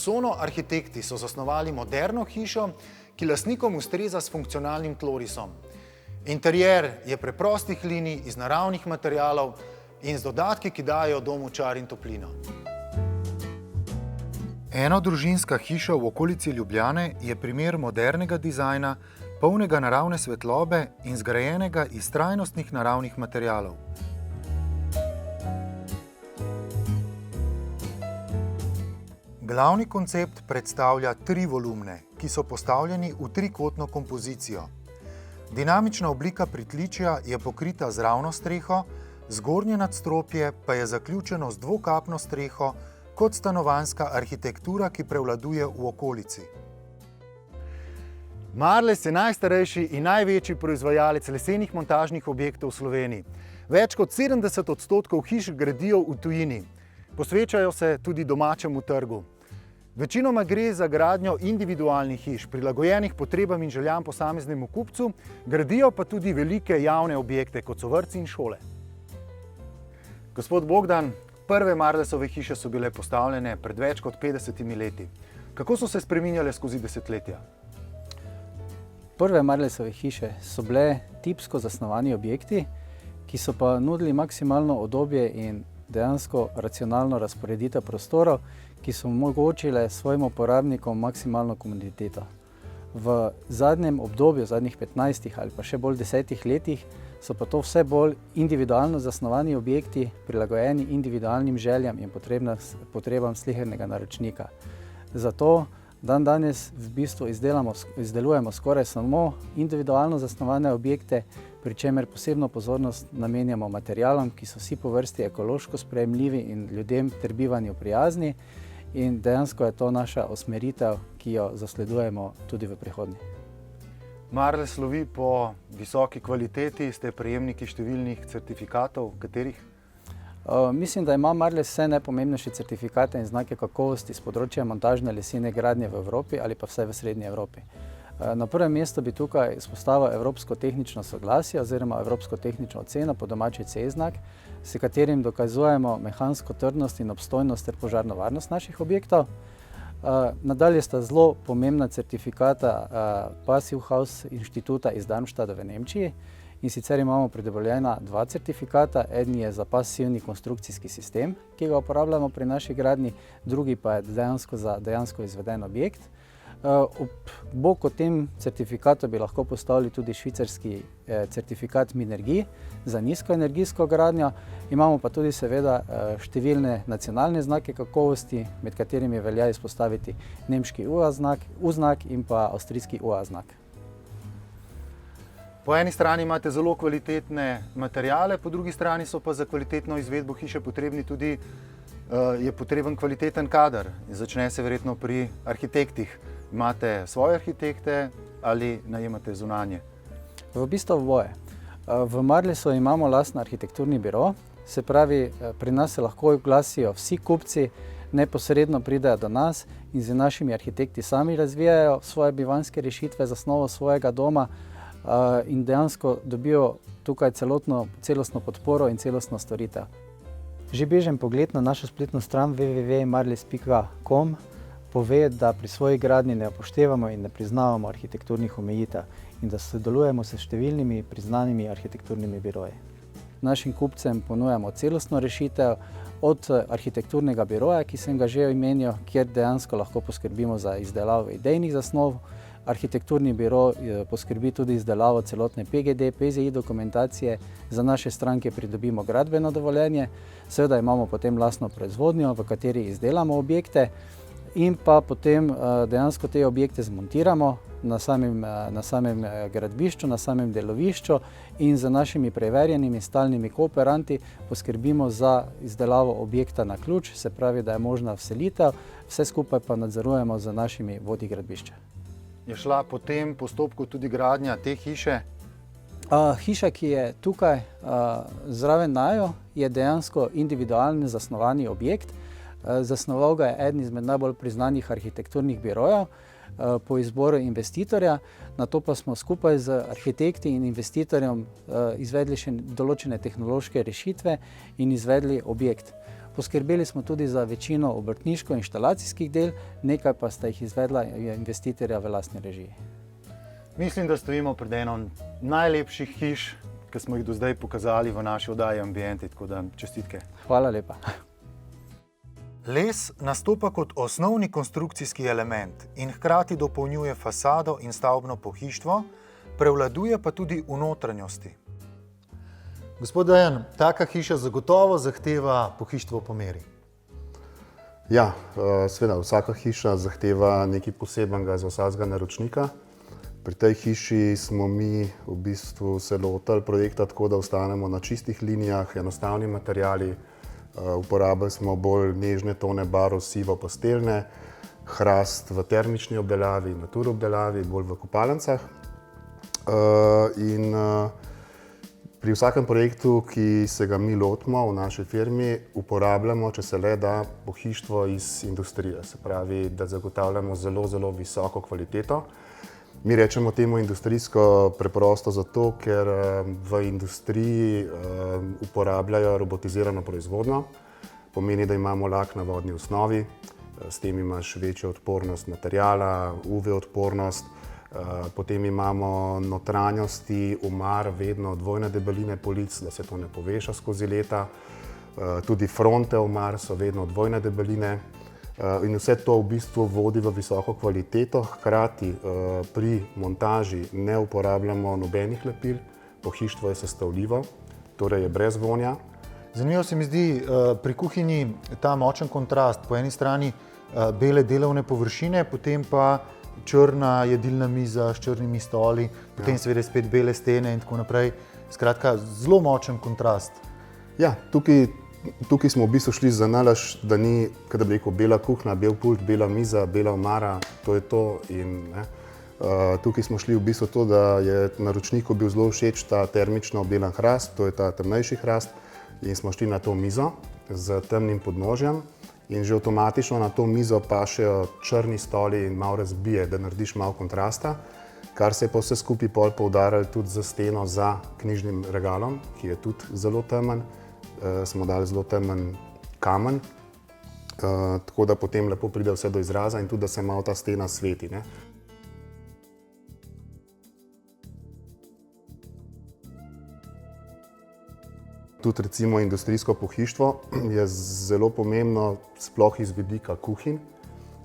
Sono arhitekti so zasnovali moderno hišo, ki lastnikom ustreza s funkcionalnim tlorisom. Interier je preprostih linij iz naravnih materialov in z dodatki, ki dajo domu čar in toplino. Enodružinska hiša v okolici Ljubljane je primer modernega dizajna, polnega naravne svetlobe in zgrajenega iz trajnostnih naravnih materialov. Glavni koncept predstavlja 3 volumne, ki so postavljeni v trikotno kompozicijo. Dinamična oblika pritličja je pokrita z ravno streho, zgornje nadstropje pa je zaključeno z dvokapno streho kot stanovanjska arhitektura, ki prevladuje v okolici. Marles je najstarejši in največji proizvajalec lesenih montažnih objektov v Sloveniji. Več kot 70% hiš gradijo v tujini. Posvečajo se tudi domačemu trgu. Večinoma gre za gradnjo individualnih hiš, prilagojenih potrebam in željam posameznemu kupcu, gradijo pa tudi velike javne objekte, kot so vrtci in šole. Gospod Bogdan, prve Marlesove hiše so bile postavljene pred več kot 50 leti. Kako so se spreminjale skozi desetletja? Prve Marlesove hiše so bile tipsko zasnovani objekti, ki so pa nudili maksimalno udobje in dejansko racionalno razporeditev prostorov, ki so omogočile svojim uporabnikom maksimalno komoditeto. V zadnjem obdobju, zadnjih 15 ali pa še bolj 10 letih, so pa to vse bolj individualno zasnovani objekti, prilagojeni individualnim željam in potrebam slehernega naročnika. Zato danes v bistvu izdelujemo skoraj samo individualno zasnovane objekte, pri čemer posebno pozornost namenjamo materialom, ki so vsi po vrsti ekološko sprejemljivi in ljudem ter bivanju prijazni. In dejansko je to naša usmeritev, ki jo zasledujemo tudi v prihodnje. Marles slovi po visoki kvaliteti, ste prejemniki številnih certifikatov, katerih? Mislim, da ima Marles vse najpomembnejše certifikate in znake kakovosti z področja montažne lesene gradnje v Evropi ali pa vsaj v srednji Evropi. Na prvem mestu bi tukaj izpostavil Evropsko tehnično soglasje oziroma Evropsko tehnično oceno, po domači C-znak, s katerim dokazujemo mehansko trdnost in obstojnost ter požarno varnost naših objektov. Nadalje sta zelo pomembna certifikata Passive House inštituta iz Darmstadta v Nemčiji. In sicer imamo pridovoljena 2 certifikata, eden je za pasivni konstrukcijski sistem, ki ga uporabljamo pri naši gradnji, drugi pa je za dejansko izveden objekt. Ob boku tem certifikatu bi lahko postavili tudi švicarski certifikat Minergie za nizkoenergijsko gradnjo. Imamo pa tudi seveda številne nacionalne znake kakovosti, med katerimi velja izpostaviti nemški U-znak in pa avstrijski UA-znak. Po eni strani imate zelo kvalitetne materiale, po drugi strani so pa za kvalitetno izvedbo hiše je potreben kvaliteten kader. Začne se verjetno pri arhitektih. Imate svoje arhitekte ali najemate zunanje? V bistvu oboje. V Marlesu imamo lastni arhitekturni biro, se pravi, pri nas se lahko oglasijo vsi kupci, neposredno pridejo do nas in z našimi arhitekti sami razvijajo svoje bivanjske rešitve za osnovo svojega doma in dejansko dobijo tukaj celostno podporo in celostno storitev. Že bežen pogled na našo spletno stran www.marles.com pove, da pri svoji gradnji ne upoštevamo in ne priznavamo arhitekturnih omejitev in da sodelujemo s številnimi priznanimi arhitekturnimi biroji. Našim kupcem ponujamo celostno rešitev od arhitekturnega biroja, ki sem ga že omenil, kjer dejansko lahko poskrbimo za izdelavo idejnih zasnov. Arhitekturni biro poskrbi tudi izdelavo celotne PGD, PZI dokumentacije, za naše stranke pridobimo gradbeno dovoljenje, seveda imamo potem lastno proizvodnjo, v kateri izdelamo objekte in pa potem dejansko te objekte zmontiramo na samem gradbišču, na samem delovišču in z našimi preverjenimi stalnimi kooperanti poskrbimo za izdelavo objekta na ključ, se pravi, da je možna vselitev, vse skupaj pa nadzorujemo z našimi vodji gradbišča. Je šla po tem postopku tudi gradnja te hiše? Hiša, ki je tukaj zraven naju, je dejansko individualno zasnovani objekt. Zasnoval ga je eden izmed najbolj priznanih arhitekturnih birojev po izboru investitorja, nato pa smo skupaj z arhitekti in investitorjem izvedli še določene tehnološke rešitve in izvedli objekt. Poskrbeli smo tudi za večino obrtniško-inštalacijskih del, nekaj pa sta jih izvedla investitorja v lastni režiji. Mislim, da stojimo pred eno najlepših hiš, ki smo jih do zdaj pokazali v naši oddaji Ambienti, tako da čestitke. Hvala lepa. Les nastopa kot osnovni konstrukcijski element in hkrati dopolnjuje fasado in stavbno pohištvo, prevladuje pa tudi v notranjosti. Gospod Dejan, taka hiša zagotovo zahteva pohištvo po meri. Ja, seveda, vsaka hiša zahteva nekaj posebnega za vsakega naročnika. Pri tej hiši smo mi v bistvu se lotili projekta tako, da ostanemo na čistih linijah, enostavni materiali. Uporabili smo bolj nežne tone barv, sivo pastelne, hrast v termični obdelavi, natur obdelavi, bolj v kopalnicah. In pri vsakem projektu, ki se ga mi lotimo v naši firmi, uporabljamo, če se le da, pohištvo iz industrije. Se pravi, da zagotavljamo zelo visoko kvaliteto. Mi rečemo temu industrijsko preprosto zato, ker v industriji uporabljajo robotizirano proizvodnjo. Pomeni, da imamo lak na vodni osnovi, s tem imaš večjo odpornost materijala, UV odpornost. Potem imamo notranjosti omar vedno dvojne debeline polic, da se to ne poveša skozi leta. Tudi fronte omar so vedno dvojne debeline. In vse to v bistvu vodi v visoko kvaliteto, hkrati pri montaži ne uporabljamo nobenih lepil, pohištvo je sestavljivo, torej je brez vonja. Zanimivo se mi zdi pri kuhinji ta močen kontrast, po eni strani bele delovne površine, potem pa črna jedilna miza s črnimi stoli, potem seveda spet bele stene in tako naprej. Skratka, zelo močen kontrast. Ja, tukaj smo v bistvu šli za nalaž, da ni, kaj da bi rekel, bela kuhna, bel pult, bela miza, bela omara, to je to. Tukaj smo šli v bistvu to, da je naročniku bil zelo všeč ta termično obdelan hrast, to je ta temnejši hrast, in smo šli na to mizo z temnim podnožjem in že avtomatično na to mizo pašejo črni stoli in malo razbije, da narediš malo kontrasta, kar se je pa vse skupaj pol poudarjalo tudi za steno za knjižnim regalom, ki je tudi zelo temen. Smo dali zelo temen kamen, tako da potem lepo pride vse do izraza in tudi, da se malo ta stena sveti. Tudi recimo industrijsko pohištvo je zelo pomembno, sploh iz vidika kuhinj.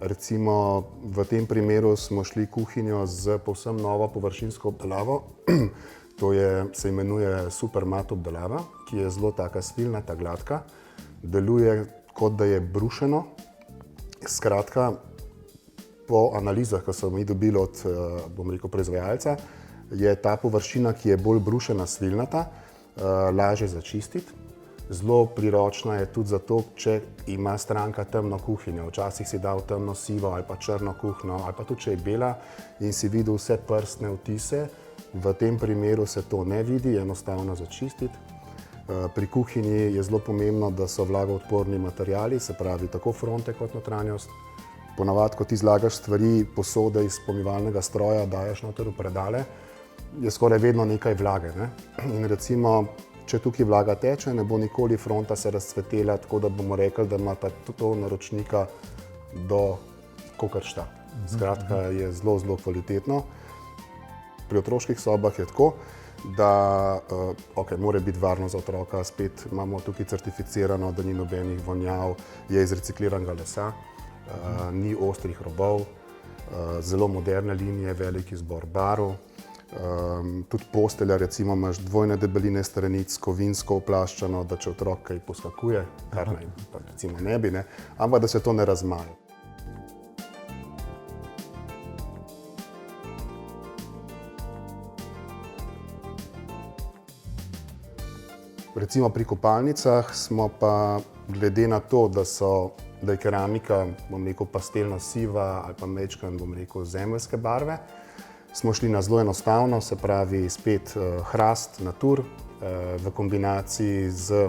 Recimo v tem primeru smo šli kuhinjo z povsem novo površinsko obdelavo. To se imenuje super mat obdelava, ki je zelo taka svilnata, gladka. Deluje kot da je brušeno. Skratka, po analizah, ki so mi dobili od, bom rekel, proizvajalca, je ta površina, ki je bolj brušena, svilnata, lažje začistiti. Zelo priročna je tudi zato, če ima stranka temno kuhinjo. Včasih si dal temno sivo ali pa črno kuhinjo, ali pa tudi če je bela in si videl vse prstne vtise. V tem primeru se to ne vidi, enostavno začistiti. Pri kuhinji je zelo pomembno, da so vlagoodporni materiali, se pravi tako fronte kot notranjost. Ponavadi, ko ti zlagaš stvari, posode iz pomivalnega stroja, daješ noter v predale, je skoraj vedno nekaj vlage. In recimo, če tukaj vlaga teče, ne bo nikoli fronta se razcvetela, tako da bomo rekli, da ima pa to naročnika do kokršta. Skratka, je zelo kvalitetno. Pri otroških sobah je tako, da mora biti varno za otroka, spet imamo tukaj certificirano, da ni nobenih vonjav, je iz recikliranega lesa, ni ostrih robov, zelo moderne linije, velik izbor barv. Tudi postelja, recimo imaš dvojne debeline stranic, kovinsko oplaščeno, da če otrok kaj poskakuje, kar naj recimo ne bi, ampak da se to ne razmaje. Recimo pri kopalnicah smo pa glede na to, da je keramika, bom rekel, pastelno siva ali pa majčkeno, bom rekel, zemeljske barve, smo šli na zelo enostavno, se pravi spet hrast, natur, v kombinaciji z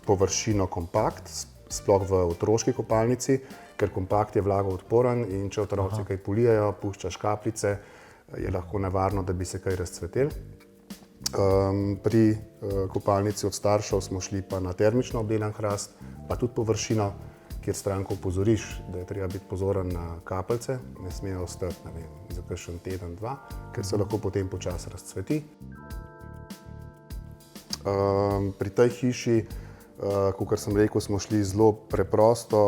površino kompakt, sploh v otroški kopalnici, ker kompakt je vlagoodporen in če otroci kaj polijejo, puščaš kapljice, je lahko nevarno, da bi se kaj razcvetelo. Pri kopalnici od staršev smo šli pa na termično obdelan hrast, pa tudi površino, kjer stranko opozoriš, da je treba biti pozoren na kapljice, ne smejo ostati, ne vem, za kakšen teden, dva, ker se lahko potem počasi razcveti. Pri tej hiši, kakor sem rekel, smo šli zelo preprosto,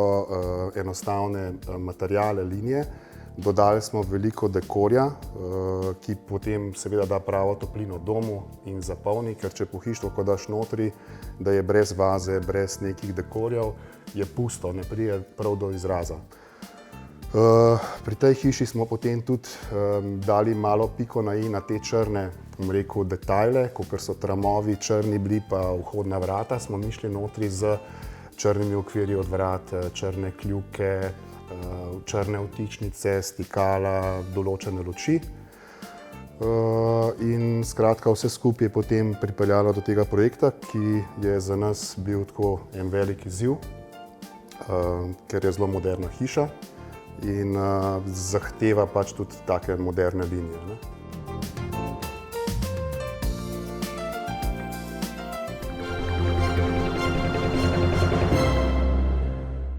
enostavne materiale, linije. Dodali smo veliko dekorja, ki potem seveda da pravo toplino domu in zapolni, ker če pohištvo, ko daš notri, da je brez vaze, brez nekih dekorjev, je pusto, ne pride prav do izraza. Pri tej hiši smo potem tudi dali malo piko na i na te črne, bom rekel, detajle, kakor so tramovi črni bili pa vhodna vrata, smo mi šli notri z črnimi okvirji od vrat, črne kljuke, črne vtičnice, stikala, določene luči. In skratka vse skupaj je potem pripeljalo do tega projekta, ki je za nas bil tako en velik izziv, ker je zelo moderna hiša in zahteva pač tudi take moderne linije, ne.